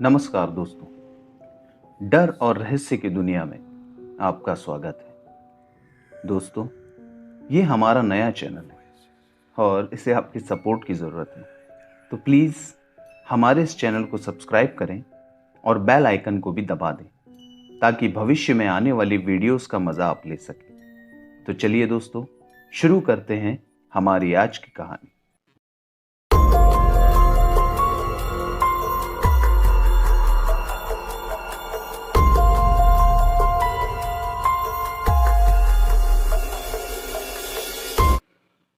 नमस्कार दोस्तों। डर और रहस्य की दुनिया में आपका स्वागत है। दोस्तों, ये हमारा नया चैनल है और इसे आपकी सपोर्ट की ज़रूरत है। तो प्लीज़ हमारे इस चैनल को सब्सक्राइब करें और बेल आइकन को भी दबा दें ताकि भविष्य में आने वाली वीडियोस का मज़ा आप ले सकें। तो चलिए दोस्तों, शुरू करते हैं हमारी आज की कहानी।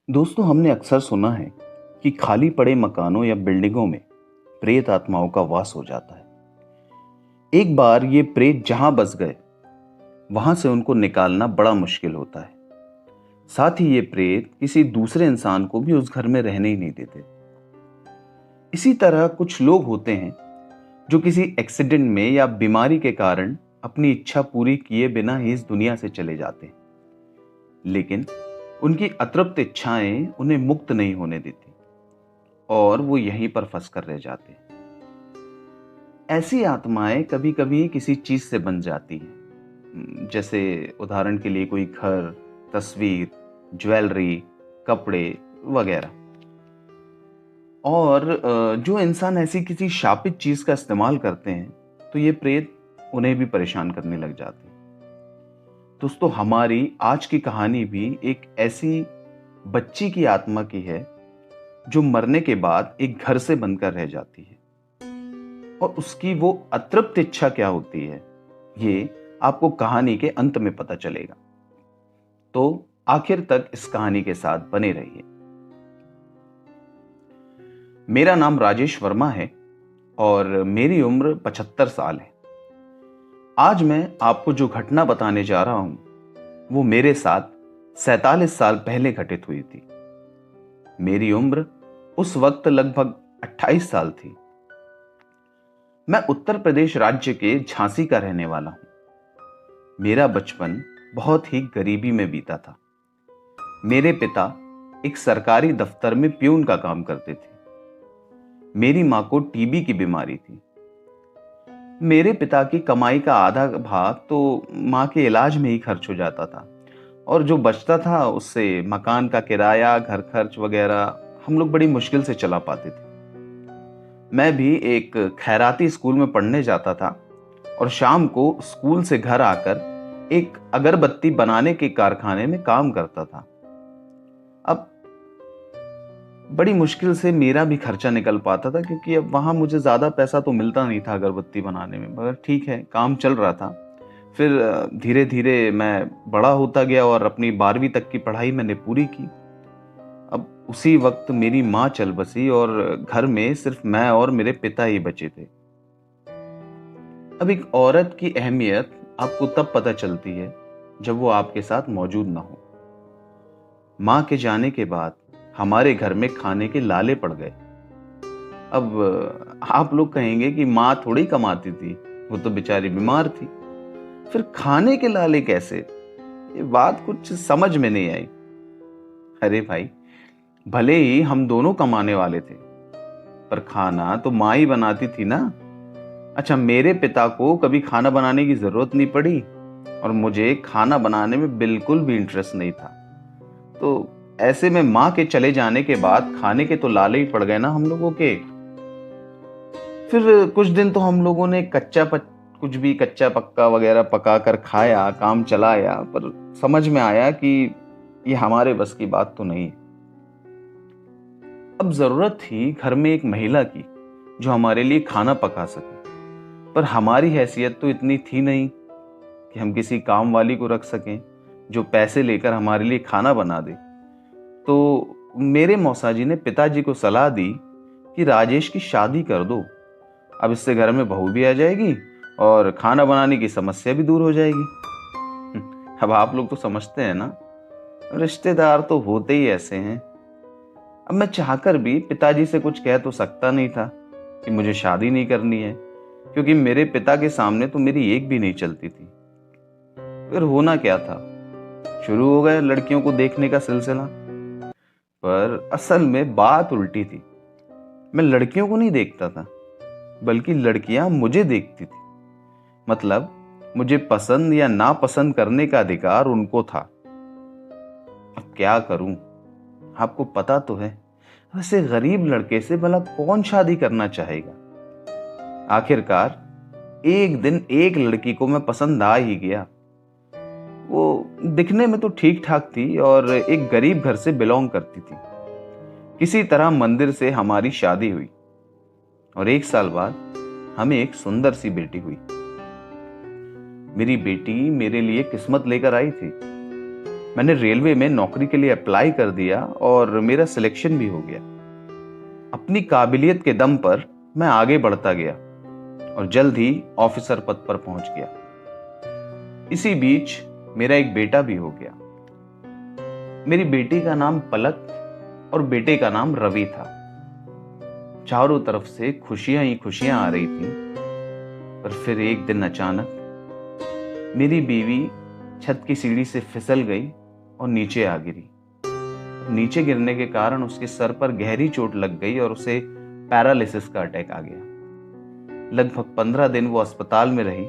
दोस्तों, हमने अक्सर सुना है कि खाली पड़े मकानों या बिल्डिंगों में प्रेत आत्माओं का वास हो जाता है। एक बार ये प्रेत जहां बस गए वहां से उनको निकालना बड़ा मुश्किल होता है। साथ ही ये प्रेत किसी दूसरे इंसान को भी उस घर में रहने ही नहीं देते। इसी तरह कुछ लोग होते हैं जो किसी एक्सीडेंट में या बीमारी के कारण अपनी इच्छा पूरी किए बिना ही इस दुनिया से चले जाते हैं, लेकिन उनकी अतृप्त इच्छाएं उन्हें मुक्त नहीं होने देती और वो यहीं पर फंस कर रह जाते हैं। ऐसी आत्माएं कभी कभी किसी चीज से बन जाती हैं, जैसे उदाहरण के लिए कोई घर, तस्वीर, ज्वेलरी, कपड़े वगैरह। और जो इंसान ऐसी किसी शापित चीज का इस्तेमाल करते हैं तो ये प्रेत उन्हें भी परेशान करने लग जाते हैं। दोस्तों, हमारी आज की कहानी भी एक ऐसी बच्ची की आत्मा की है जो मरने के बाद एक घर से बनकर रह जाती है, और उसकी वो अतृप्त इच्छा क्या होती है ये आपको कहानी के अंत में पता चलेगा। तो आखिर तक इस कहानी के साथ बने रहिए। मेरा नाम राजेश वर्मा है और मेरी उम्र 75 साल है। आज मैं आपको जो घटना बताने जा रहा हूं वो मेरे साथ 47 साल पहले घटित हुई थी। मेरी उम्र उस वक्त लगभग 28 साल थी। मैं उत्तर प्रदेश राज्य के झांसी का रहने वाला हूं। मेरा बचपन बहुत ही गरीबी में बीता था। मेरे पिता एक सरकारी दफ्तर में प्यून का काम करते थे। मेरी मां को टीबी की बीमारी थी। मेरे पिता की कमाई का आधा भाग तो मां के इलाज में ही खर्च हो जाता था, और जो बचता था उससे मकान का किराया, घर खर्च वगैरह हम लोग बड़ी मुश्किल से चला पाते थे। मैं भी एक खैराती स्कूल में पढ़ने जाता था और शाम को स्कूल से घर आकर एक अगरबत्ती बनाने के कारखाने में काम करता था। अब बड़ी मुश्किल से मेरा भी खर्चा निकल पाता था, क्योंकि अब वहां मुझे ज्यादा पैसा तो मिलता नहीं था अगरबत्ती बनाने में, मगर ठीक है, काम चल रहा था। फिर धीरे धीरे मैं बड़ा होता गया और अपनी 12वीं तक की पढ़ाई मैंने पूरी की। अब उसी वक्त मेरी माँ चल बसी और घर में सिर्फ मैं और मेरे पिता ही बचे थे। अब एक औरत की अहमियत आपको तब पता चलती है जब वो आपके साथ मौजूद ना हो। माँ के जाने के बाद हमारे घर में खाने के लाले पड़ गए। अब आप लोग कहेंगे कि माँ थोड़ी कमाती थी, वो तो बेचारी बीमार थी, फिर खाने के लाले कैसे? ये बात कुछ समझ में नहीं आई। अरे भाई, भले ही हम दोनों कमाने वाले थे, पर खाना तो माँ ही बनाती थी ना। अच्छा, मेरे पिता को कभी खाना बनाने की जरूरत नहीं पड़ी और मुझे खाना बनाने में बिल्कुल भी इंटरेस्ट नहीं था। तो ऐसे में माँ के चले जाने के बाद खाने के तो लाले ही पड़ गए ना हम लोगों के। फिर कुछ दिन तो हम लोगों ने कुछ भी कच्चा पक्का वगैरह पका कर खाया, काम चलाया, पर समझ में आया कि ये हमारे बस की बात तो नहीं है। अब जरूरत थी घर में एक महिला की जो हमारे लिए खाना पका सके, पर हमारी हैसियत तो इतनी थी नहीं कि हम किसी काम वाली को रख सकें जो पैसे लेकर हमारे लिए खाना बना दे। तो मेरे मौसा जी ने पिताजी को सलाह दी कि राजेश की शादी कर दो। अब इससे घर में बहू भी आ जाएगी और खाना बनाने की समस्या भी दूर हो जाएगी। अब आप लोग तो समझते हैं ना, रिश्तेदार तो होते ही ऐसे हैं। अब मैं चाहकर भी पिताजी से कुछ कह तो सकता नहीं था कि मुझे शादी नहीं करनी है, क्योंकि मेरे पिता के सामने तो मेरी एक भी नहीं चलती थी। फिर होना क्या था, शुरू हो गया लड़कियों को देखने का सिलसिला। पर असल में बात उल्टी थी। मैं लड़कियों को नहीं देखता था, बल्कि लड़कियां मुझे देखती थी। मतलब मुझे पसंद या नापसंद करने का अधिकार उनको था। अब क्या करूं? आपको पता तो है, वैसे गरीब लड़के से भला कौन शादी करना चाहेगा। आखिरकार एक दिन एक लड़की को मैं पसंद आ ही गया। वो दिखने में तो ठीक ठाक थी और एक गरीब घर से बिलोंग करती थी। किसी तरह मंदिर से हमारी शादी हुई और 1 साल बाद हमें एक सुंदर सी बेटी हुई। मेरी बेटी मेरे लिए किस्मत लेकर आई थी। मैंने रेलवे में नौकरी के लिए अप्लाई कर दिया और मेरा सिलेक्शन भी हो गया। अपनी काबिलियत के दम पर मैं आगे बढ़ता गया और जल्द ही ऑफिसर पद पर पहुंच गया। इसी बीच मेरा एक बेटा भी हो गया। मेरी बेटी का नाम पलक और बेटे का नाम रवि था। चारों तरफ से खुशियां ही खुशियां आ रही थी। पर फिर एक दिन अचानक मेरी बीवी छत की सीढ़ी से फिसल गई और नीचे आ गिरी। नीचे गिरने के कारण उसके सर पर गहरी चोट लग गई और उसे पैरालिसिस का अटैक आ गया। लगभग 15 दिन वो अस्पताल में रही।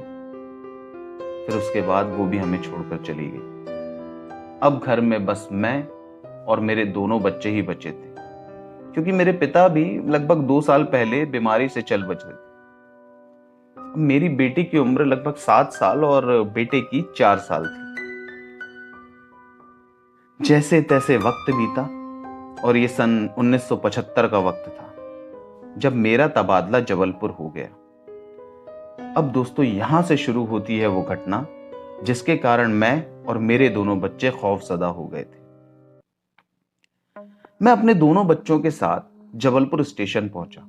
फिर उसके बाद वो भी हमें छोड़कर चली गई। अब घर में बस मैं और मेरे दोनों बच्चे ही बचे थे, क्योंकि मेरे पिता भी लगभग 2 साल पहले बीमारी से चल बचे थे। मेरी बेटी की उम्र लगभग 7 साल और बेटे की 4 साल थी। जैसे तैसे वक्त बीता और ये सन 1975 का वक्त था, जब मेरा तबादला जबलपुर हो गया। अब दोस्तों, यहां से शुरू होती है वो घटना जिसके कारण मैं और मेरे दोनों बच्चे खौफजदा हो गए थे। मैं अपने दोनों बच्चों के साथ जबलपुर स्टेशन पहुंचा।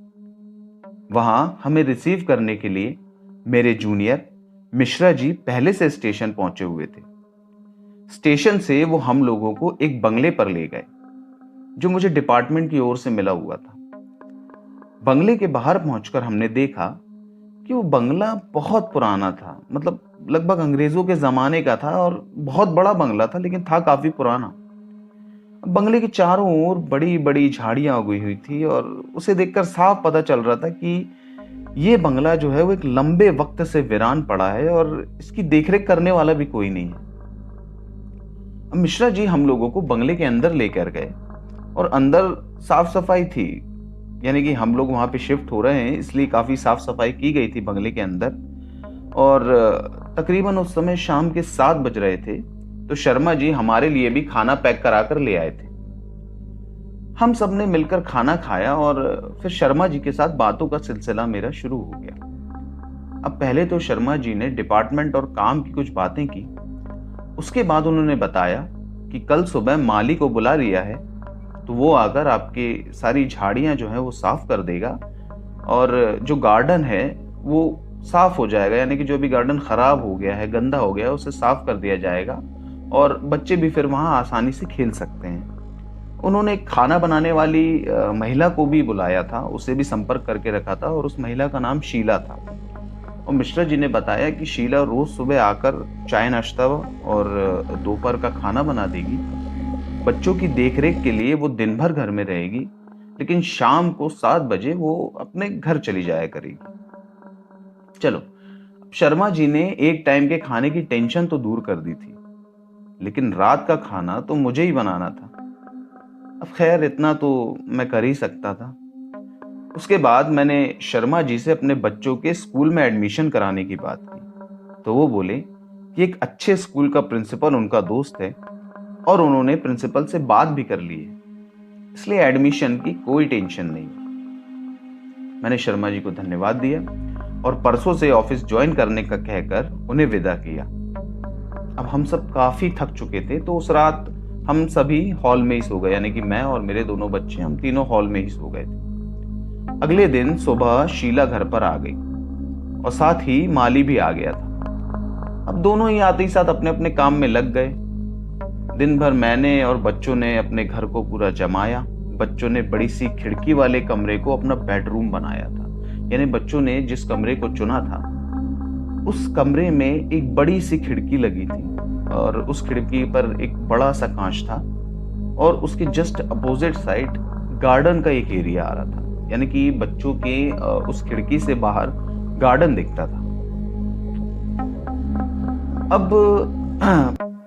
वहां हमें रिसीव करने के लिए मेरे जूनियर मिश्रा जी पहले से स्टेशन पहुंचे हुए थे। स्टेशन से वो हम लोगों को एक बंगले पर ले गए, जो मुझे डिपार्टमेंट की ओर से मिला हुआ था। बंगले के बाहर पहुंचकर हमने देखा कि वो बंगला बहुत पुराना था। मतलब लगभग अंग्रेजों के जमाने का था और बहुत बड़ा बंगला था, लेकिन था काफी पुराना। बंगले के चारों ओर बड़ी बड़ी झाड़ियां उगी हुई थी और उसे देखकर साफ पता चल रहा था कि ये बंगला जो है वो एक लंबे वक्त से वीरान पड़ा है और इसकी देखरेख करने वाला भी कोई नहीं है। मिश्रा जी हम लोगों को बंगले के अंदर लेकर गए और अंदर साफ सफाई थी, यानी कि हम लोग वहां पे शिफ्ट हो रहे हैं, इसलिए काफी साफ सफाई की गई थी बंगले के अंदर। और तकरीबन उस समय शाम के 7 बज रहे थे, तो शर्मा जी हमारे लिए भी खाना पैक करा कर ले आए थे। हम सब ने मिलकर खाना खाया और फिर शर्मा जी के साथ बातों का सिलसिला मेरा शुरू हो गया। अब पहले तो शर्मा जी ने डिपार्टमेंट और काम की कुछ बातें की। उसके बाद उन्होंने बताया कि कल सुबह माली को बुला लिया है, तो वो आकर आपकी सारी झाड़ियां जो है वो साफ कर देगा और जो गार्डन है वो साफ हो जाएगा, यानी कि जो भी गार्डन खराब हो गया है, गंदा हो गया है, उसे साफ कर दिया जाएगा और बच्चे भी फिर वहां आसानी से खेल सकते हैं। उन्होंने एक खाना बनाने वाली महिला को भी बुलाया था, उसे भी संपर्क करके रखा था और उस महिला का नाम शीला था। और मिश्रा जी ने बताया कि शीला रोज सुबह आकर चाय नाश्ता और दोपहर का खाना बना देगी। बच्चों की देखरेख के लिए वो दिन भर घर में रहेगी, लेकिन शाम को 7 बजे वो अपने घर चली जाया करेगी। चलो, शर्मा जी ने एक टाइम के खाने की टेंशन तो दूर कर दी थी, लेकिन रात का खाना तो मुझे ही बनाना था। अब खैर इतना तो मैं कर ही सकता था। उसके बाद मैंने शर्मा जी से अपने बच्चों के स्कूल में एडमिशन कराने की बात की, तो वो बोले कि एक अच्छे स्कूल का प्रिंसिपल उनका दोस्त है और उन्होंने प्रिंसिपल से बात भी कर ली है, इसलिए एडमिशन की कोई टेंशन नहीं। मैंने शर्मा जी को धन्यवाद दिया और परसों से ऑफिस ज्वाइन करने का कहकर उन्हें विदा किया। अब हम सब काफी थक चुके थे, तो उस रात हम सभी हॉल में ही सो गए, यानी कि मैं और मेरे दोनों बच्चे, हम तीनों हॉल में ही सो गए थे। अगले दिन सुबह शीला घर पर आ गई और साथ ही माली भी आ गया था। अब दोनों ही आते ही साथ अपने अपने काम में लग गए। दिन भर मैंने और बच्चों ने अपने घर को पूरा जमाया। बच्चों ने बड़ी सी खिड़की वाले कमरे को अपना बेडरूम बनाया था, यानी बच्चों ने जिस कमरे को चुना था उस कमरे में एक बड़ी सी खिड़की लगी थी और उस खिड़की पर एक बड़ा सा कांच था और उसके जस्ट अपोजिट साइड गार्डन का एक एरिया आ रहा था। यानी कि बच्चों के उस खिड़की से बाहर गार्डन दिखता था। अब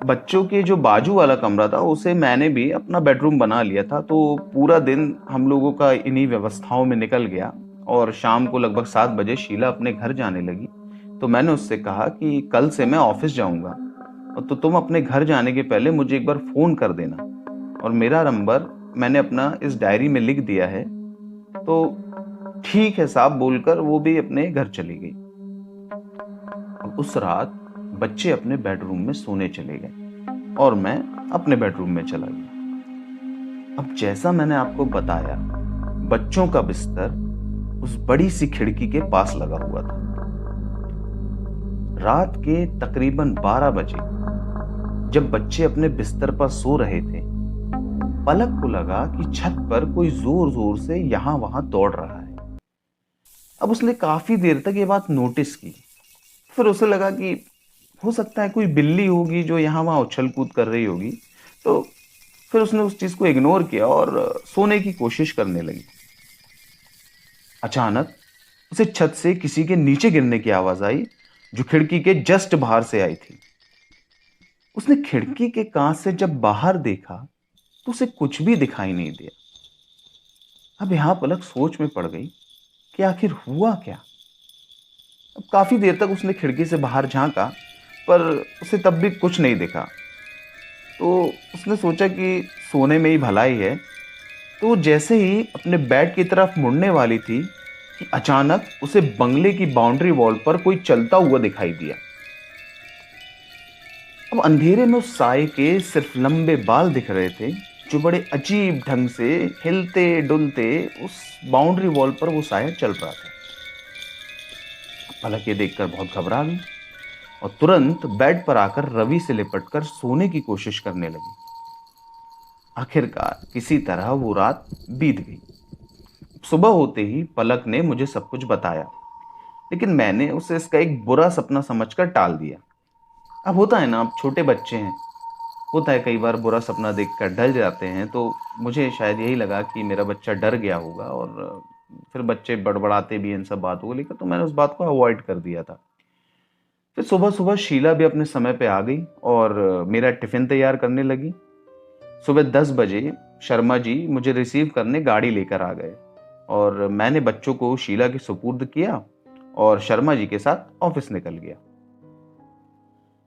बच्चों के जो बाजू वाला कमरा था उसे मैंने भी अपना बेडरूम बना लिया था, तो पूरा दिन हम लोगों का इन्हीं व्यवस्थाओं में निकल गया। और शाम को लगभग 7 बजे शीला अपने घर जाने लगी, तो मैंने उससे कहा कि कल से मैं ऑफिस जाऊंगा, तो तुम अपने घर जाने के पहले मुझे एक बार फोन कर देना। और मेरा नंबर मैंने अपना इस डायरी में लिख दिया है। तो ठीक है साहब बोलकर वो भी अपने घर चली गई। अब उस रात बच्चे अपने बेडरूम में सोने चले गए और मैं अपने बेडरूम में चला गया। अब जैसा मैंने आपको बताया, बच्चों का बिस्तर उस बड़ी सी खिड़की के पास लगा हुआ था। रात के तकरीबन 12 बजे जब बच्चे अपने बिस्तर पर सो रहे थे, पलक को लगा कि छत पर कोई जोर जोर से यहां वहां दौड़ रहा है। अब उसने काफी देर तक ये बात नोटिस की। फिर उसे लगा कि हो सकता है कोई बिल्ली होगी जो यहाँ वहां उछल कूद कर रही होगी। तो फिर उसने उस चीज को इग्नोर किया और सोने की कोशिश करने लगी। अचानक उसे छत से किसी के नीचे गिरने की आवाज आई, जो खिड़की के जस्ट बाहर से आई थी। उसने खिड़की के कांच से जब बाहर देखा तो उसे कुछ भी दिखाई नहीं दिया। अब यहां पलक सोच में पड़ गई कि आखिर हुआ क्या। अब काफी देर तक उसने खिड़की से बाहर झांका, पर उसे तब भी कुछ नहीं दिखा। तो उसने सोचा कि सोने में ही भलाई है। तो जैसे ही अपने बेड की तरफ मुड़ने वाली थी कि अचानक उसे बंगले की बाउंड्री वॉल पर कोई चलता हुआ दिखाई दिया। अब अंधेरे में उस साए के सिर्फ लंबे बाल दिख रहे थे, जो बड़े अजीब ढंग से हिलते डुलते उस बाउंड्री वॉल पर वो साया चल रहा था। पलक ये देखकर बहुत घबरा गई और तुरंत बेड पर आकर रवि से लिपटकर सोने की कोशिश करने लगी। आखिरकार किसी तरह वो रात बीत गई। सुबह होते ही पलक ने मुझे सब कुछ बताया, लेकिन मैंने उसे इसका एक बुरा सपना समझकर टाल दिया। अब होता है ना, अब छोटे बच्चे हैं, होता है कई बार बुरा सपना देखकर डर जाते हैं। तो मुझे शायद यही लगा कि मेरा बच्चा डर गया होगा और फिर बच्चे बड़बड़ाते भी इन सब बातों को लेकर, तो मैंने उस बात को अवॉइड कर दिया था। फिर सुबह सुबह शीला भी अपने समय पे आ गई और मेरा टिफिन तैयार करने लगी। सुबह 10 बजे शर्मा जी मुझे रिसीव करने गाड़ी लेकर आ गए और मैंने बच्चों को शीला के सुपुर्द किया और शर्मा जी के साथ ऑफिस निकल गया।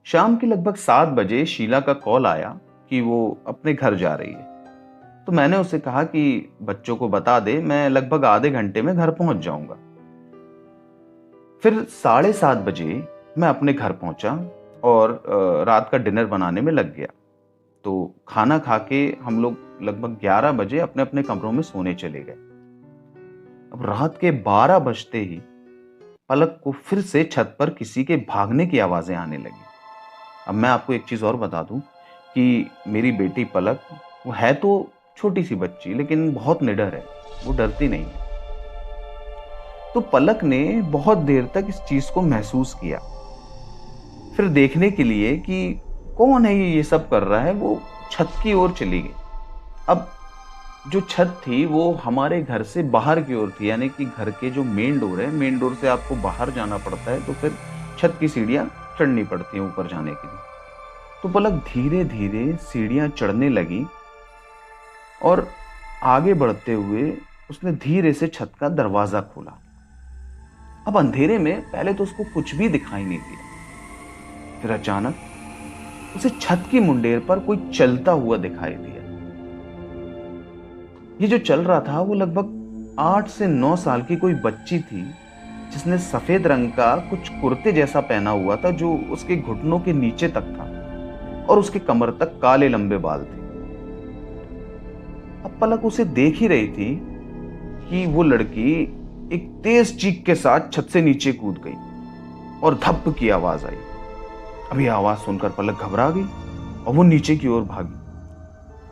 शाम के लगभग 7 बजे शीला का कॉल आया कि वो अपने घर जा रही है। तो मैंने उसे कहा कि बच्चों को बता दे, मैं लगभग आधे घंटे में घर पहुंच जाऊंगा। फिर 7:30 बजे मैं अपने घर पहुंचा और रात का डिनर बनाने में लग गया। तो खाना खा के हम लोग लगभग 11 बजे अपने अपने कमरों में सोने चले गए। अब रात के 12 बजते ही पलक को फिर से छत पर किसी के भागने की आवाजें आने लगी। अब मैं आपको एक चीज और बता दूं कि मेरी बेटी पलक, वो है तो छोटी सी बच्ची, लेकिन बहुत निडर है, वो डरती नहीं है। तो पलक ने बहुत देर तक इस चीज को महसूस किया। फिर देखने के लिए कि कौन है ये सब कर रहा है, वो छत की ओर चली गई। अब जो छत थी वो हमारे घर से बाहर की ओर थी, यानी कि घर के जो मेन डोर है, मेन डोर से आपको बाहर जाना पड़ता है, तो फिर छत की सीढ़ियां चढ़नी पड़ती हैं ऊपर जाने के लिए। तो पलक धीरे धीरे सीढ़ियां चढ़ने लगी और आगे बढ़ते हुए उसने धीरे से छत का दरवाजा खोला। अब अंधेरे में पहले तो उसको कुछ भी दिखाई नहीं दिया। फिर अचानक उसे छत की मुंडेर पर कोई चलता हुआ दिखाई दिया। ये जो चल रहा था वो लगभग 8 से 9 साल की कोई बच्ची थी, जिसने सफेद रंग का कुछ कुर्ते जैसा पहना हुआ था, जो उसके घुटनों के नीचे तक था और उसके कमर तक काले लंबे बाल थे। अब पलक उसे देख ही रही थी कि वो लड़की एक तेज चीख के साथ छत से नीचे कूद गई और धप की आवाज आई। अब ये आवाज सुनकर पलक घबरा गई और वो नीचे की ओर भागी।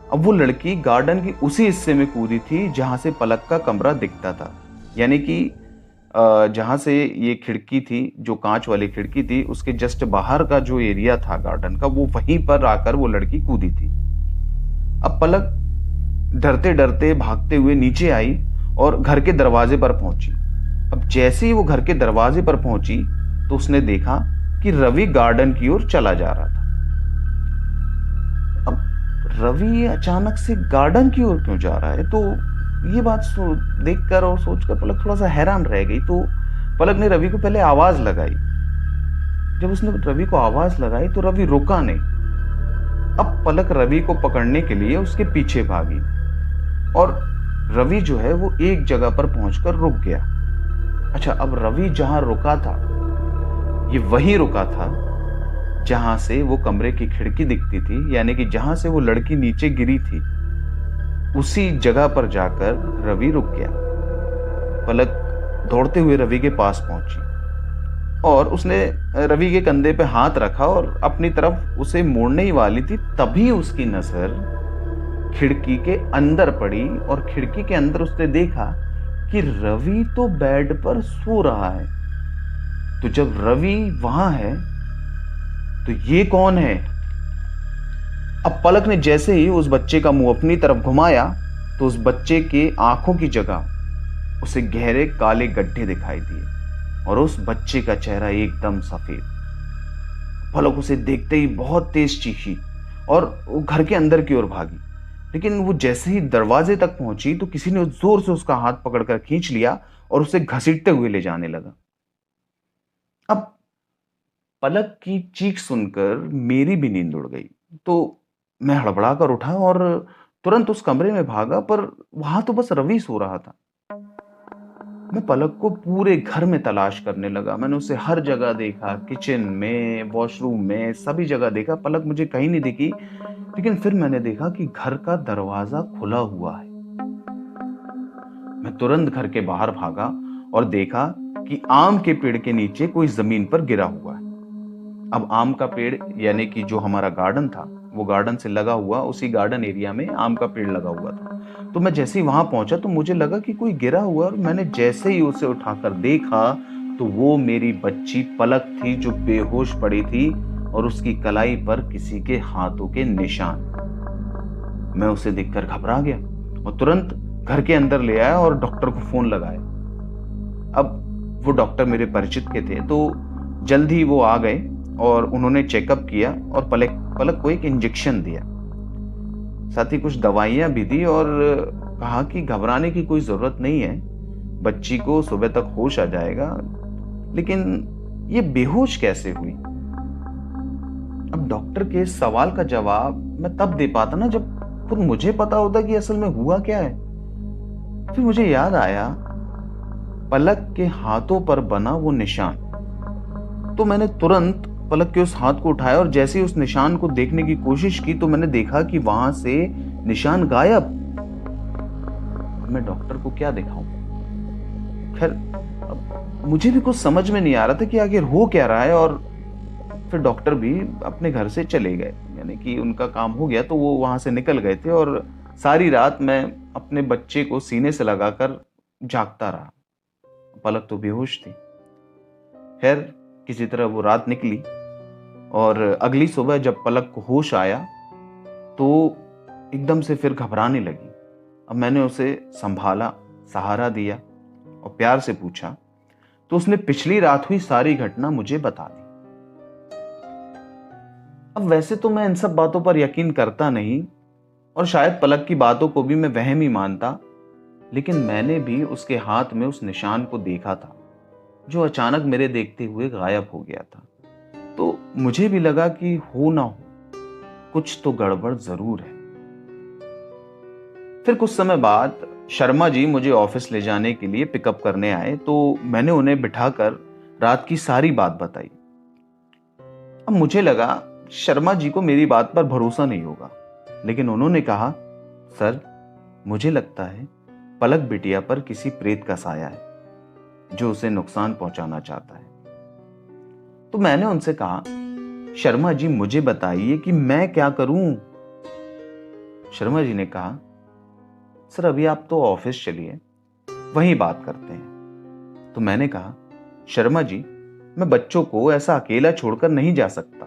अब वो लड़की गार्डन की उसी हिस्से में कूदी थी जहां से पलक का कमरा दिखता था, यानी कि जहां से ये खिड़की थी, जो कांच वाली खिड़की थी, उसके जस्ट बाहर का जो एरिया था गार्डन का, वो वहीं पर आकर वो लड़की कूदी थी। अब पलक डरते डरते भागते हुए नीचे आई और घर के दरवाजे पर पहुंची। अब जैसे ही वो घर के दरवाजे पर पहुंची तो उसने देखा कि रवि गार्डन की ओर चला जा रहा था। अब रवि अचानक से गार्डन की ओर क्यों जा रहा है, तो ये बात देखकर और सोचकर पलक थोड़ा सा हैरान रह गई। तो पलक ने रवि को पहले आवाज लगाई। जब उसने रवि को आवाज लगाई तो रवि रुका नहीं। अब पलक रवि को पकड़ने के लिए उसके पीछे भागी और रवि जो है वो एक जगह पर पहुंचकर रुक गया। अच्छा, अब रवि जहां रुका था ये वही रुका था जहां से वो कमरे की खिड़की दिखती थी, यानी कि जहां से वो लड़की नीचे गिरी थी उसी जगह पर जाकर रवि रुक गया। पलक दौड़ते हुए रवि के पास पहुंची और उसने रवि के कंधे पे हाथ रखा और अपनी तरफ उसे मोड़ने ही वाली थी, तभी उसकी नजर खिड़की के अंदर पड़ी और खिड़की के अंदर उसने देखा कि रवि तो बेड पर सो रहा है। तो जब रवि वहां है तो ये कौन है? अब पलक ने जैसे ही उस बच्चे का मुंह अपनी तरफ घुमाया तो उस बच्चे के आंखों की जगह उसे गहरे काले गड्ढे दिखाई दिए और उस बच्चे का चेहरा एकदम सफेद। पलक उसे देखते ही बहुत तेज चीखी और वो घर के अंदर की ओर भागी, लेकिन वो जैसे ही दरवाजे तक पहुंची तो किसी ने जोर से उसका हाथ पकड़कर खींच लिया और उसे घसीटते हुए ले जाने लगा। अब पलक की चीख सुनकर मेरी भी नींद उड़ गई, तो मैं हड़बड़ाकर उठा और तुरंत उस कमरे में भागा, पर वहां तो बस रवि सो रहा था। मैं पलक को पूरे घर में तलाश करने लगा। मैंने उसे हर जगह देखा, किचन में, वॉशरूम में, सभी जगह देखा। पलक मुझे कहीं नहीं दिखी, लेकिन फिर मैंने देखा कि घर का दरवाजा खुला हुआ है। मैं तुरंत घर के बाहर भागा और देखा कि आम के पेड़ के नीचे कोई जमीन पर गिरा हुआ है। अब आम का पेड़ यानी कि जो हमारा गार्डन था वो गार्डन से लगा हुआ, उसी गार्डन एरिया में आम का पेड़ लगा हुआ था। तो मैं जैसे ही वहां पहुंचा तो मुझे लगा कि कोई गिरा हुआ, और मैंने जैसे ही उसे उठाकर देखा तो वो मेरी बच्ची पलक थी जो बेहोश पड़ी थी और उसकी कलाई पर किसी के हाथों के निशान। मैं उसे देखकर घबरा गया और तुरंत घर के अंदर ले आया और डॉक्टर को फोन लगाया। अब वो डॉक्टर मेरे परिचित के थे, तो जल्द ही वो आ गए और उन्होंने चेकअप किया और पलक को एक इंजेक्शन दिया, साथ ही कुछ दवाइयां भी दी और कहा कि घबराने की कोई जरूरत नहीं है, बच्ची को सुबह तक होश आ जाएगा। लेकिन ये बेहोश कैसे हुई? अब डॉक्टर के सवाल का जवाब मैं तब दे पाता ना जब खुद मुझे पता होता कि असल में हुआ क्या है। फिर मुझे याद आया पलक के हाथों पर बना वो निशान। तो मैंने तुरंत पलक के उस हाथ को उठाया और जैसे ही उस निशान को देखने की कोशिश की तो मैंने देखा कि वहां से निशान गायब। मैं डॉक्टर को क्या दिखाऊं? खैर, मुझे भी कुछ समझ में नहीं आ रहा था कि आखिर हो क्या रहा है। और फिर डॉक्टर भी अपने घर से चले गए, यानी कि उनका काम हो गया, तो वो वहां से निकल गए थे और सारी रात मैं अपने बच्चे को सीने से लगाकर जागता रहा। पलक तो बेहोश थी। खैर, किसी तरह वो रात निकली और अगली सुबह जब पलक को होश आया तो एकदम से फिर घबराने लगी। अब मैंने उसे संभाला, सहारा दिया और प्यार से पूछा तो उसने पिछली रात हुई सारी घटना मुझे बता दी। अब वैसे तो मैं इन सब बातों पर यकीन करता नहीं और शायद पलक की बातों को भी मैं वहम ही मानता, लेकिन मैंने भी उसके हाथ में उस निशान को देखा था जो अचानक मेरे देखते हुए गायब हो गया था। तो मुझे भी लगा कि हो ना हो कुछ तो गड़बड़ जरूर है। फिर कुछ समय बाद शर्मा जी मुझे ऑफिस ले जाने के लिए पिकअप करने आए, तो मैंने उन्हें बिठाकर रात की सारी बात बताई। अब मुझे लगा शर्मा जी को मेरी बात पर भरोसा नहीं होगा, लेकिन उन्होंने कहा, सर मुझे लगता है पलक बिटिया पर किसी प्रेत का साया है जो उसे नुकसान पहुंचाना चाहता है। तो मैंने उनसे कहा, शर्मा जी मुझे बताइए कि मैं क्या करूं? शर्मा जी ने कहा, सर अभी आप तो ऑफिस चलिए, वहीं बात करते हैं। तो मैंने कहा, शर्मा जी मैं बच्चों को ऐसा अकेला छोड़कर नहीं जा सकता,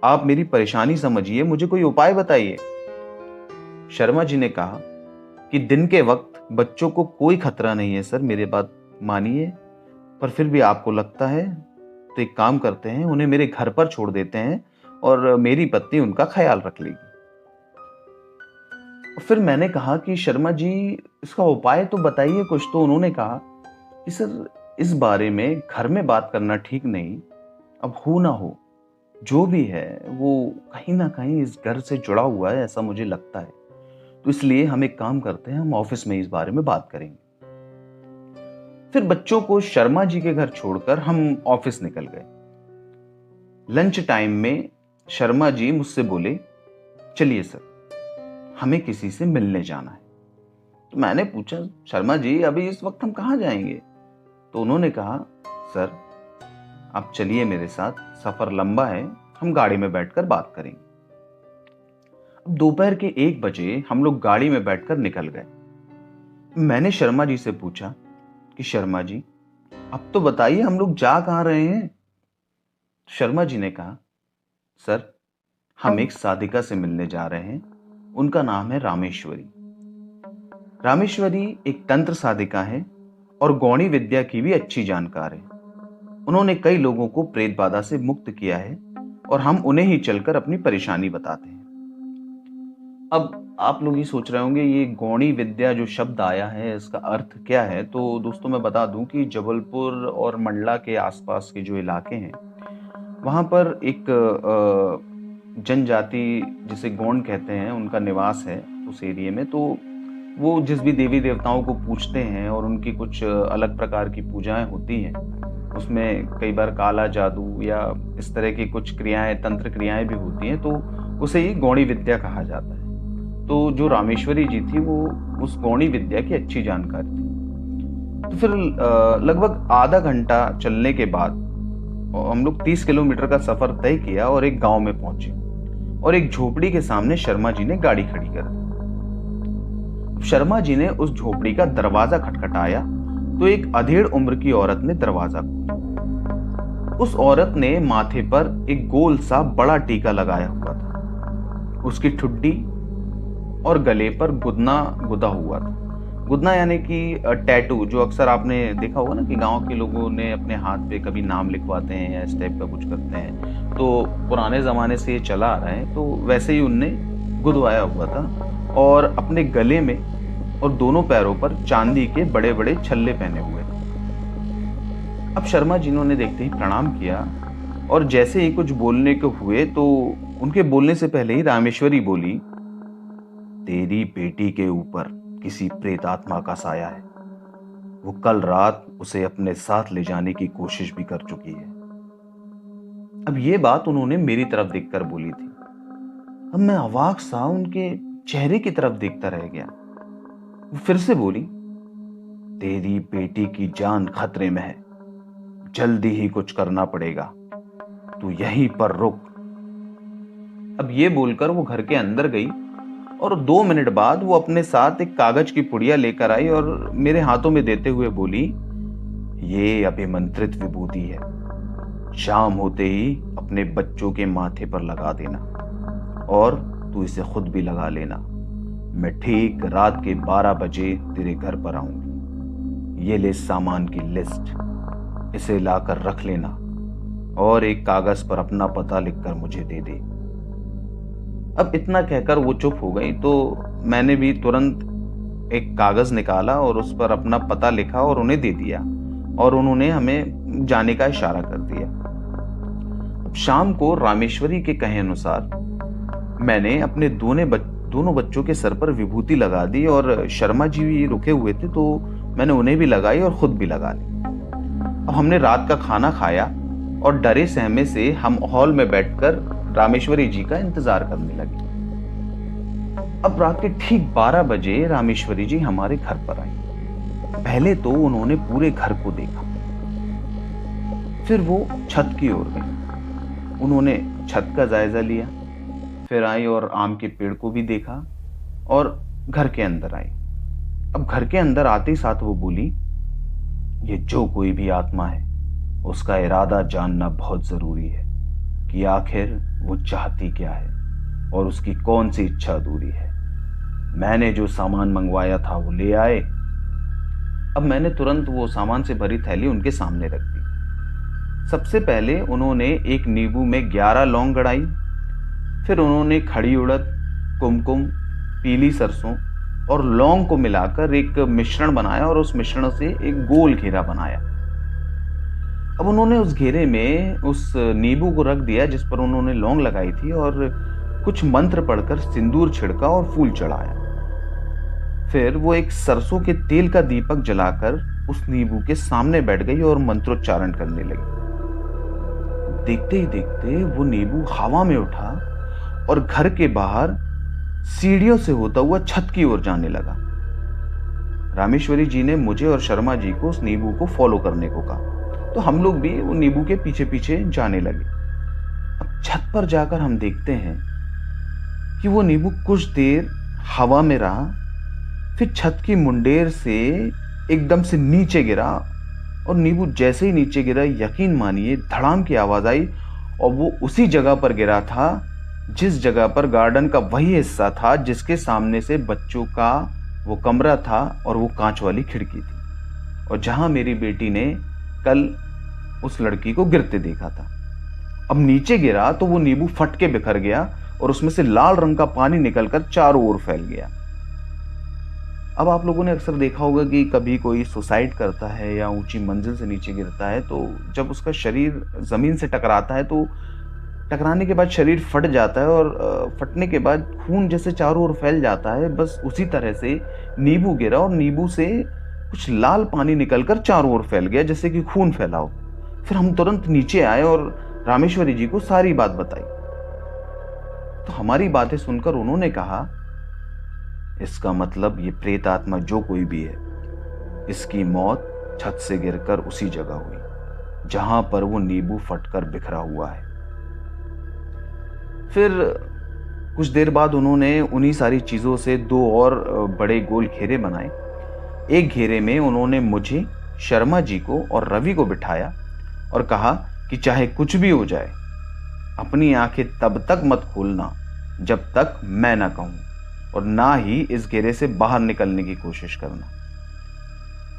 आप मेरी परेशानी समझिए, मुझे कोई उपाय बताइए। शर्मा जी ने कहा, कि दिन के वक्त बच्चों को कोई खतरा नहीं है सर, मेरी बात मानिए, पर फिर भी आपको लगता है तो एक काम करते हैं, उन्हें मेरे घर पर छोड़ देते हैं और मेरी पत्नी उनका ख्याल रख लेगी। फिर मैंने कहा कि शर्मा जी, इसका उपाय तो बताइए कुछ। तो उन्होंने कहा कि सर, इस बारे में घर में बात करना ठीक नहीं, अब हो ना हो जो भी है वो कहीं ना कहीं इस घर से जुड़ा हुआ है, ऐसा मुझे लगता है। तो इसलिए हम एक काम करते हैं, हम ऑफिस में इस बारे में बात करेंगे। फिर बच्चों को शर्मा जी के घर छोड़कर हम ऑफिस निकल गए। लंच टाइम में शर्मा जी मुझसे बोले, चलिए सर, हमें किसी से मिलने जाना है। तो मैंने पूछा, शर्मा जी अभी इस वक्त हम कहाँ जाएंगे? तो उन्होंने कहा, सर आप चलिए मेरे साथ, सफर लंबा है, हम गाड़ी में बैठकर बात करेंगे। अब दोपहर के 1 बजे हम लोग गाड़ी में बैठकर निकल गए। मैंने शर्मा जी से पूछा कि शर्मा जी, अब तो बताइए हम लोग जा कहाँ रहे हैं? शर्मा जी ने कहा, सर हम एक साधिका से मिलने जा रहे हैं, उनका नाम है रामेश्वरी। रामेश्वरी एक तंत्र साधिका है और गौणी विद्या की भी अच्छी जानकार है। उन्होंने कई लोगों को प्रेत बाधा से मुक्त किया है और हम उन्हें ही चलकर अपनी परेशानी बताते हैं। अब आप लोग ये सोच रहे होंगे, ये गौणी विद्या जो शब्द आया है इसका अर्थ क्या है? तो दोस्तों मैं बता दूं कि जबलपुर और मंडला के आसपास के जो इलाके हैं वहां पर एक जनजाति जिसे गौंड कहते हैं, उनका निवास है उस एरिया में। तो वो जिस भी देवी देवताओं को पूजते हैं और उनकी कुछ अलग प्रकार की पूजाएं होती हैं, उसमें कई बार काला जादू या इस तरह की कुछ क्रियाएं, तंत्र क्रियाएं भी होती हैं, तो उसे ही गौणी विद्या कहा जाता है। तो जो रामेश्वरी जी थी वो उस गौणी विद्या की अच्छी जानकार थी। तो फिर लगभग आधा घंटा चलने के बाद हम लोग 30 किलोमीटर का सफर तय किया और एक गांव में पहुंचे और एक झोपड़ी के सामने शर्मा जी ने गाड़ी खड़ी कर दी। शर्मा जी ने उस झोपड़ी का दरवाजा खटखटाया तो एक अधेड़ उम्र की औरत ने दरवाजा खोला। उस औरत ने माथे पर एक गोल सा बड़ा टीका लगाया हुआ था। उसकी ठुड्डी और गले पर गुदना गुदा हुआ था। गुदना यानी कि टैटू, जो अक्सर आपने देखा होगा ना कि गांव के लोगों ने अपने हाथ पे कभी नाम लिखवाते हैं या इस टाइप का कुछ करते हैं। तो पुराने ज़माने से ये चला आ रहा है, तो वैसे ही उनने गुदवाया हुआ था और अपने गले में और दोनों पैरों पर चांदी के बड़े बड़े छल्ले पहने हुए थे। अब शर्मा जी ने देखते ही प्रणाम किया और जैसे ही कुछ बोलने को हुए तो उनके बोलने से पहले ही रामेश्वरी बोली, तेरी बेटी के ऊपर किसी प्रेत आत्मा का साया है। वो कल रात उसे अपने साथ ले जाने की कोशिश भी कर चुकी है। अब ये बात उन्होंने मेरी तरफ देखकर बोली थी। अब मैं अवाक सा उनके चेहरे की तरफ देखता रह गया। वो फिर से बोली, तेरी बेटी की जान खतरे में है, जल्दी ही कुछ करना पड़ेगा, तू यहीं पर रुक। अब ये बोलकर वो घर के अंदर गई और 2 मिनट बाद वो अपने साथ एक कागज की पुड़िया लेकर आई और मेरे हाथों में देते हुए बोली, ये अभिमंत्रित विभूति है, शाम होते ही अपने बच्चों के माथे पर लगा देना और तू इसे खुद भी लगा लेना। मैं ठीक रात के 12 बजे तेरे घर पर आऊंगी। ये ले सामान की लिस्ट, इसे लाकर रख लेना और एक कागज पर अपना पता लिखकर मुझे दे दे। अब इतना कहकर वो चुप हो गई तो मैंने भी तुरंत एक कागज निकाला और उस पर अपना पता लिखा और उन्हें दे दिया और उन्होंने हमें जाने का इशारा कर दिया। अब शाम को रामेश्वरी के कहे अनुसार मैंने अपने दोनों बच्चों के सर पर विभूति लगा दी और शर्मा जी भी रुके हुए थे तो मैंने उन्हें भी लगाई और खुद भी लगा ली। अब हमने रात का खाना खाया और डरे सहमे से हम हॉल में बैठकर रामेश्वरी जी का इंतजार करने लगे। अब रात के ठीक 12 बजे रामेश्वरी जी हमारे घर पर आई। पहले तो उन्होंने पूरे घर को देखा, फिर वो छत की ओर गई। उन्होंने छत का जायजा लिया, फिर आई और आम के पेड़ को भी देखा और घर के अंदर आई। अब घर के अंदर आते ही साथ वो बोली, ये जो कोई भी आत्मा है उसका इरादा जानना बहुत जरूरी है कि आखिर वो चाहती क्या है और उसकी कौन सी इच्छा अधूरी है। मैंने जो सामान मंगवाया था वो ले आए। अब मैंने तुरंत वो सामान से भरी थैली उनके सामने रख दी। सबसे पहले उन्होंने एक नींबू में 11 लौंग गड़ाई, फिर उन्होंने खड़ी उड़द, कुमकुम, पीली सरसों और लौंग को मिलाकर एक मिश्रण बनाया और उस मिश्रण से एक गोल घेरा बनाया। अब उन्होंने उस घेरे में उस नींबू को रख दिया जिस पर उन्होंने लौंग लगाई थी और कुछ मंत्र पढ़कर सिंदूर छिड़का और फूल चढ़ाया। फिर वो एक सरसों के तेल का दीपक जलाकर उस नींबू के सामने बैठ गई और मंत्रोच्चारण करने लगी। देखते ही देखते वो नींबू हवा में उठा और घर के बाहर सीढ़ियों से होता हुआ छत की ओर जाने लगा। रामेश्वरी जी ने मुझे और शर्मा जी को उस नींबू को फॉलो करने को कहा, तो हम लोग भी वो नींबू के पीछे पीछे जाने लगे। अब छत पर जाकर हम देखते हैं कि वो नींबू कुछ देर हवा में रहा, फिर छत की मुंडेर से एकदम से नीचे गिरा और नींबू जैसे ही नीचे गिरा, यकीन मानिए धड़ाम की आवाज आई और वो उसी जगह पर गिरा था जिस जगह पर गार्डन का वही हिस्सा था जिसके सामने से बच्चों का वो कमरा था और वो कांच वाली खिड़की थी और जहां मेरी बेटी ने कल उस लड़की को गिरते देखा था। अब नीचे गिरा तो वो नींबू फट के बिखर गया और उसमें से लाल रंग का पानी निकलकर चारों ओर फैल गया। अब आप लोगों ने अक्सर देखा होगा कि कभी कोई सुसाइड करता है या ऊंची मंजिल से नीचे गिरता है तो जब उसका शरीर जमीन से टकराता है तो टकराने के बाद शरीर फट जाता है और फटने के बाद खून जैसे चारों ओर फैल जाता है। बस उसी तरह से नींबू गिरा और नींबू से कुछ लाल पानी निकलकर चारों ओर फैल गया जैसे कि खून फैला हो। फिर हम तुरंत नीचे आए और रामेश्वरी जी को सारी बात बताई। तो हमारी बातें सुनकर उन्होंने कहा, इसका मतलब ये प्रेत आत्मा जो कोई भी है, इसकी मौत छत से गिरकर उसी जगह हुई जहां पर वो नींबू फटकर बिखरा हुआ है। फिर कुछ देर बाद उन्होंने उन्हीं सारी चीजों से 2 और बड़े गोल घेरे बनाए। एक घेरे में उन्होंने मुझे, शर्मा जी को और रवि को बिठाया और कहा कि चाहे कुछ भी हो जाए, अपनी आंखें तब तक मत खोलना जब तक मैं ना कहूं और ना ही इस घेरे से बाहर निकलने की कोशिश करना।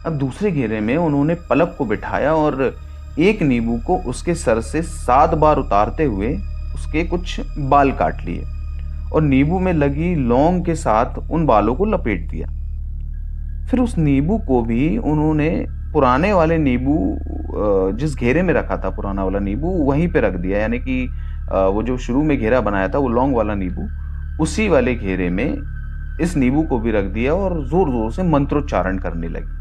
अब दूसरे घेरे में उन्होंने पलक को बिठाया और एक नींबू को उसके सर से 7 बार उतारते हुए उसके कुछ बाल काट लिए और नींबू में लगी लौंग के साथ उन बालों को लपेट दिया। फिर उस नींबू को भी उन्होंने पुराने वाले नींबू जिस घेरे में रखा था, पुराना वाला नींबू वहीं पे रख दिया, यानी कि वो जो शुरू में घेरा बनाया था वो लौंग वाला नींबू, उसी वाले घेरे में इस नींबू को भी रख दिया और जोर जोर से मंत्रोच्चारण करने लगी।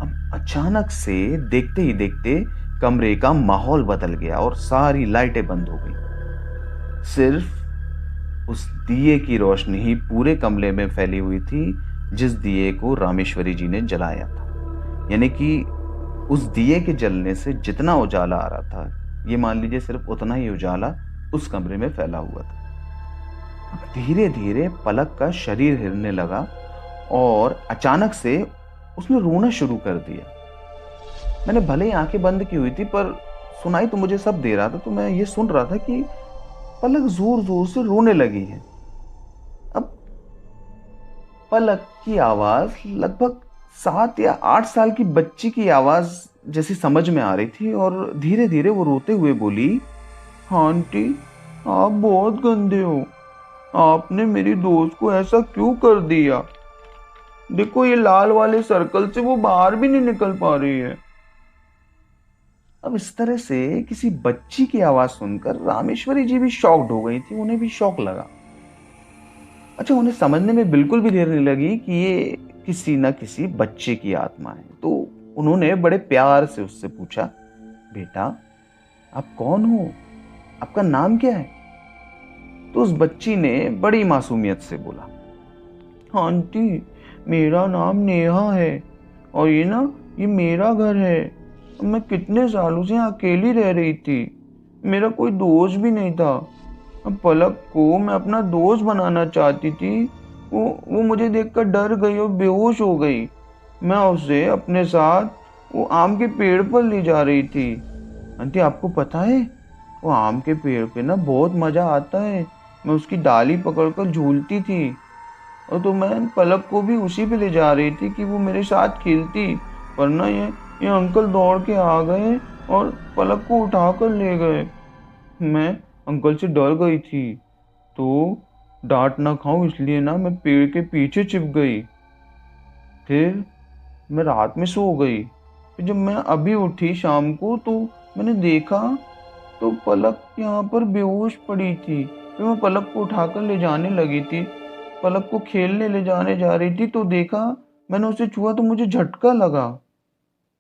अब अचानक से देखते ही देखते कमरे का माहौल बदल गया और सारी लाइटें बंद हो गई। सिर्फ उस दिए की रोशनी ही पूरे कमरे में फैली हुई थी जिस दिए को रामेश्वरी जी ने जलाया था। यानी कि उस दिए के जलने से जितना उजाला आ रहा था, ये मान लीजिए सिर्फ उतना ही उजाला उस कमरे में फैला हुआ था। धीरे धीरे पलक का शरीर हिलने लगा और अचानक से उसने रोना शुरू कर दिया। मैंने भले ही आंखें बंद की हुई थी पर सुनाई तो मुझे सब दे रहा था, तो मैं ये सुन रहा था कि पलक जोर जोर से रोने लगी है। अब पलक की आवाज लगभग 7 या 8 साल की बच्ची की आवाज जैसी समझ में आ रही थी और धीरे धीरे वो रोते हुए बोली, आंटी आप बहुत गंदे हो, आपने मेरी दोस्त को ऐसा क्यों कर दिया? देखो ये लाल वाले सर्कल से वो बाहर भी नहीं निकल पा रही है। अब इस तरह से किसी बच्ची की आवाज सुनकर रामेश्वरी जी भी शॉक्ड हो गई थी, उन्हें भी शौक लगा। अच्छा, उन्हें समझने में बिल्कुल भी देर नहीं लगी कि ये किसी न किसी बच्चे की आत्मा है। तो उन्होंने बड़े प्यार से उससे पूछा, बेटा आप कौन हो, आपका नाम क्या है? तो उस बच्ची ने बड़ी मासूमियत से बोला, आंटी मेरा नाम नेहा है और ये मेरा घर है। मैं कितने सालों से अकेली रह रही थी, मेरा कोई दोस्त भी नहीं था। अब पलक को मैं अपना दोस्त बनाना चाहती थी, वो मुझे देखकर डर गई और बेहोश हो गई। मैं उसे अपने साथ वो आम के पेड़ पर ले जा रही थी। आंटी आपको पता है वो आम के पेड़ पे ना बहुत मजा आता है, मैं उसकी डाली पकड़कर झूलती थी। और तो मैं पलक को भी उसी पे ले जा रही थी कि वो मेरे साथ खेलती, वरना ये अंकल दौड़ के आ गए और पलक को उठा कर ले गए। मैं अंकल से डर गई थी, तो डांट ना खाऊं इसलिए ना मैं पेड़ के पीछे छिप गई। फिर मैं रात में सो गई। फिर जब मैं अभी उठी शाम को तो मैंने देखा तो पलक यहाँ पर बेहोश पड़ी थी। फिर मैं पलक को उठाकर ले जाने लगी थी, पलक को खेलने ले जाने जा रही थी तो देखा, मैंने उसे छुआ तो मुझे झटका लगा।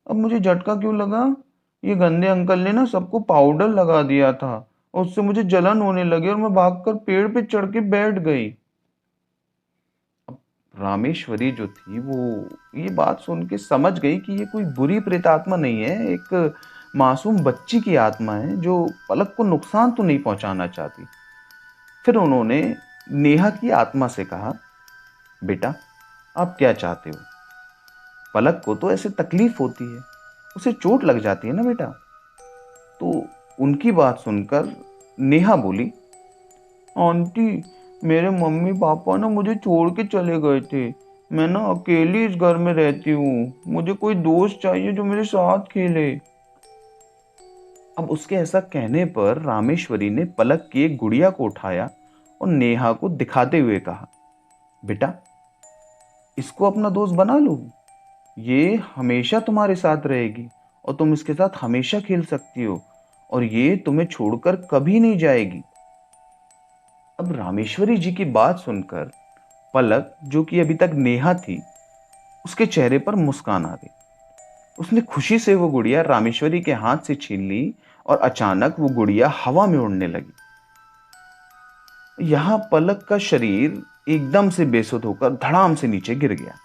अब मुझे झटका क्यों लगा? ये गंदे अंकल ने ना सबको पाउडर लगा दिया था और उससे मुझे जलन होने लगी और मैं भागकर पेड़ पे चढ़ के बैठ गई। अब रामेश्वरी जो थी वो ये बात सुन के समझ गई कि ये कोई बुरी प्रेतात्मा नहीं है, एक मासूम बच्ची की आत्मा है जो पलक को नुकसान तो नहीं पहुंचाना चाहती। फिर उन्होंने नेहा की आत्मा से कहा, बेटा आप क्या चाहते हो? पलक को तो ऐसे तकलीफ होती है, उसे चोट लग जाती है ना बेटा। तो उनकी बात सुनकर नेहा बोली, आंटी मेरे मम्मी पापा ना मुझे छोड़ के चले गए थे, मैं ना अकेली इस घर में रहती हूँ, मुझे कोई दोस्त चाहिए जो मेरे साथ खेले। अब उसके ऐसा कहने पर रामेश्वरी ने पलक की एक गुड़िया को उठाया और नेहा को दिखाते हुए कहा, बेटा इसको अपना दोस्त बना लो, ये हमेशा तुम्हारे साथ रहेगी और तुम इसके साथ हमेशा खेल सकती हो और ये तुम्हें छोड़कर कभी नहीं जाएगी। अब रामेश्वरी जी की बात सुनकर पलक, जो कि अभी तक नेहा थी, उसके चेहरे पर मुस्कान आ गई। उसने खुशी से वो गुड़िया रामेश्वरी के हाथ से छीन ली और अचानक वो गुड़िया हवा में उड़ने लगी। यहां पलक का शरीर एकदम से बेसुध होकर धड़ाम से नीचे गिर गया।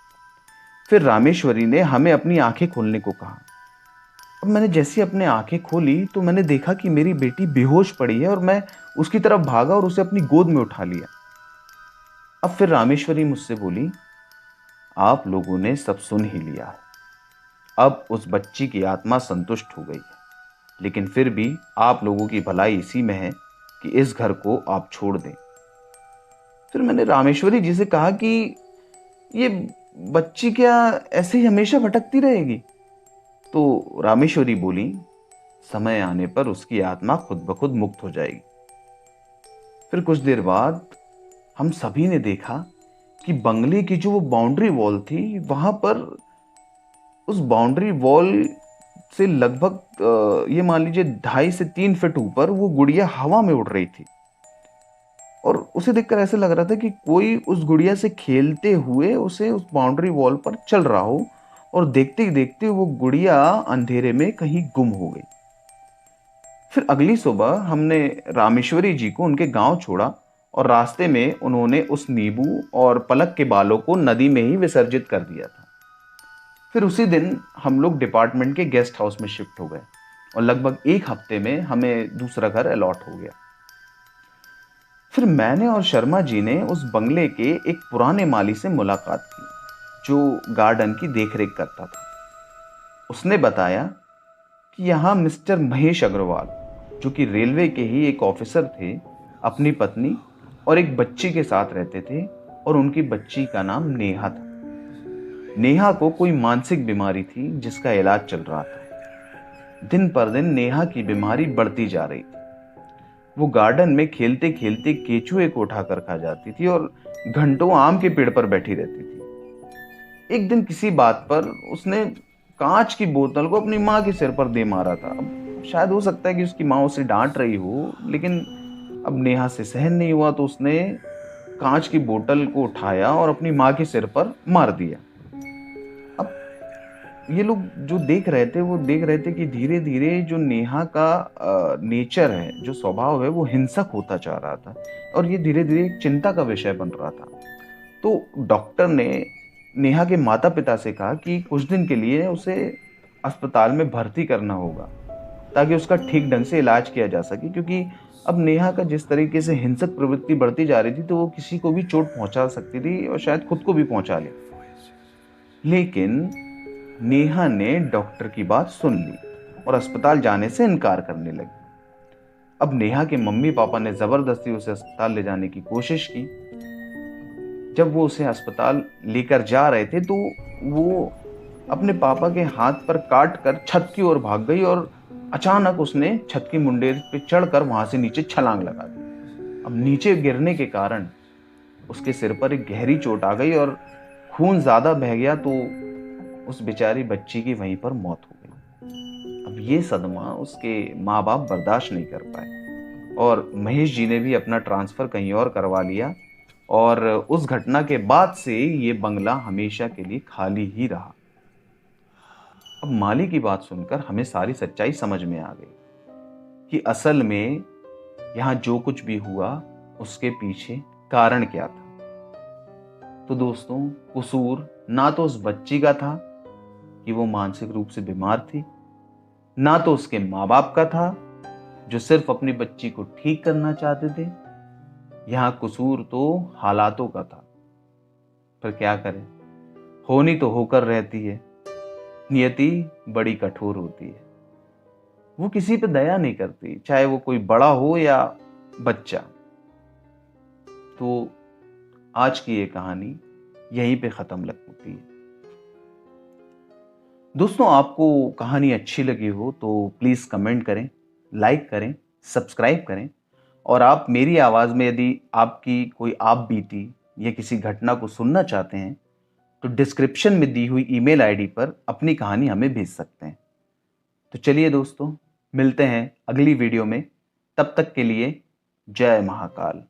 फिर रामेश्वरी ने हमें अपनी आंखें खोलने को कहा। अब मैंने जैसी अपनी आंखें खोली तो मैंने देखा कि मेरी बेटी बेहोश पड़ी है और मैं उसकी तरफ भागा और उसे अपनी गोद में उठा लिया। अब फिर रामेश्वरी मुझसे बोली, आप लोगों ने सब सुन ही लिया है, अब उस बच्ची की आत्मा संतुष्ट हो गई है, लेकिन फिर भी आप लोगों की भलाई इसी में है कि इस घर को आप छोड़ दें। फिर मैंने रामेश्वरी जी से कहा कि ये बच्ची क्या ऐसे ही हमेशा भटकती रहेगी? तो रामेश्वरी बोली, समय आने पर उसकी आत्मा खुद ब खुद मुक्त हो जाएगी। फिर कुछ देर बाद हम सभी ने देखा कि बंगले की जो वो बाउंड्री वॉल थी, वहां पर उस बाउंड्री वॉल से लगभग ये मान लीजिए 2.5 से 3 फीट ऊपर वो गुड़िया हवा में उड़ रही थी और उसे देखकर ऐसे लग रहा था कि कोई उस गुड़िया से खेलते हुए उसे उस बाउंड्री वॉल पर चल रहा हो और देखते ही देखते वो गुड़िया अंधेरे में कहीं गुम हो गई। फिर अगली सुबह हमने रामेश्वरी जी को उनके गांव छोड़ा और रास्ते में उन्होंने उस नींबू और पलक के बालों को नदी में ही विसर्जित कर दिया था। फिर उसी दिन हम लोग डिपार्टमेंट के गेस्ट हाउस में शिफ्ट हो गए और लगभग 1 हफ्ते में हमें दूसरा घर अलॉट हो गया। फिर मैंने और शर्मा जी ने उस बंगले के एक पुराने माली से मुलाकात की जो गार्डन की देखरेख करता था। उसने बताया कि यहाँ मिस्टर महेश अग्रवाल, जो कि रेलवे के ही एक ऑफिसर थे, अपनी पत्नी और एक बच्ची के साथ रहते थे और उनकी बच्ची का नाम नेहा था। नेहा को कोई मानसिक बीमारी थी जिसका इलाज चल रहा था। दिन पर दिन नेहा की बीमारी बढ़ती जा रही थी। वो गार्डन में खेलते खेलते केचुए को उठाकर खा जाती थी और घंटों आम के पेड़ पर बैठी रहती थी। एक दिन किसी बात पर उसने कांच की बोतल को अपनी माँ के सिर पर दे मारा था। अब शायद हो सकता है कि उसकी माँ उसे डांट रही हो, लेकिन अब नेहा से सहन नहीं हुआ तो उसने कांच की बोतल को उठाया और अपनी माँ के सिर पर मार दिया। अब ये लोग जो देख रहे थे वो देख रहे थे कि धीरे धीरे जो नेहा का नेचर है, जो स्वभाव है, वो हिंसक होता जा रहा था और ये धीरे धीरे एक चिंता का विषय बन रहा था। तो डॉक्टर ने नेहा के माता पिता से कहा कि कुछ दिन के लिए उसे अस्पताल में भर्ती करना होगा ताकि उसका ठीक ढंग से इलाज किया जा सके, क्योंकि अब नेहा का जिस तरीके से हिंसक प्रवृत्ति बढ़ती जा रही थी तो वो किसी को भी चोट पहुंचा सकती थी और शायद खुद को भी पहुंचा ले। लेकिन नेहा ने डॉक्टर की बात सुन ली और अस्पताल जाने से इनकार करने लगी। अब नेहा के मम्मी पापा ने जबरदस्ती उसे अस्पताल ले जाने की कोशिश की, जब वो उसे अस्पताल लेकर जा रहे थे तो वो अपने पापा के हाथ पर काट कर छत की ओर भाग गई और अचानक उसने छत की मुंडेर पे चढ़कर वहां से नीचे छलांग लगा दी। अब नीचे गिरने के कारण उसके सिर पर एक गहरी चोट आ गई और खून ज्यादा बह गया तो उस बेचारी बच्ची की वहीं पर मौत हो गई। अब ये सदमा उसके माँ बाप बर्दाश्त नहीं कर पाए और महेश जी ने भी अपना ट्रांसफर कहीं और करवा लिया और उस घटना के बाद से ये बंगला हमेशा के लिए खाली ही रहा। अब माली की बात सुनकर हमें सारी सच्चाई समझ में आ गई कि असल में यहां जो कुछ भी हुआ उसके पीछे कारण क्या था। तो दोस्तों, कसूर ना तो उस बच्ची का था कि वो मानसिक रूप से बीमार थी, ना तो उसके माँ बाप का था जो सिर्फ अपनी बच्ची को ठीक करना चाहते थे। यहां कसूर तो हालातों का था। पर क्या करें, होनी तो होकर रहती है। नियति बड़ी कठोर होती है, वो किसी पे दया नहीं करती, चाहे वो कोई बड़ा हो या बच्चा। तो आज की ये कहानी यहीं पे खत्म लग होती है। दोस्तों, आपको कहानी अच्छी लगी हो तो प्लीज कमेंट करें, लाइक करें, सब्सक्राइब करें और आप मेरी आवाज में यदि आपकी कोई आप बीती या किसी घटना को सुनना चाहते हैं तो डिस्क्रिप्शन में दी हुई ईमेल आईडी पर अपनी कहानी हमें भेज सकते हैं। तो चलिए दोस्तों, मिलते हैं अगली वीडियो में। तब तक के लिए जय महाकाल।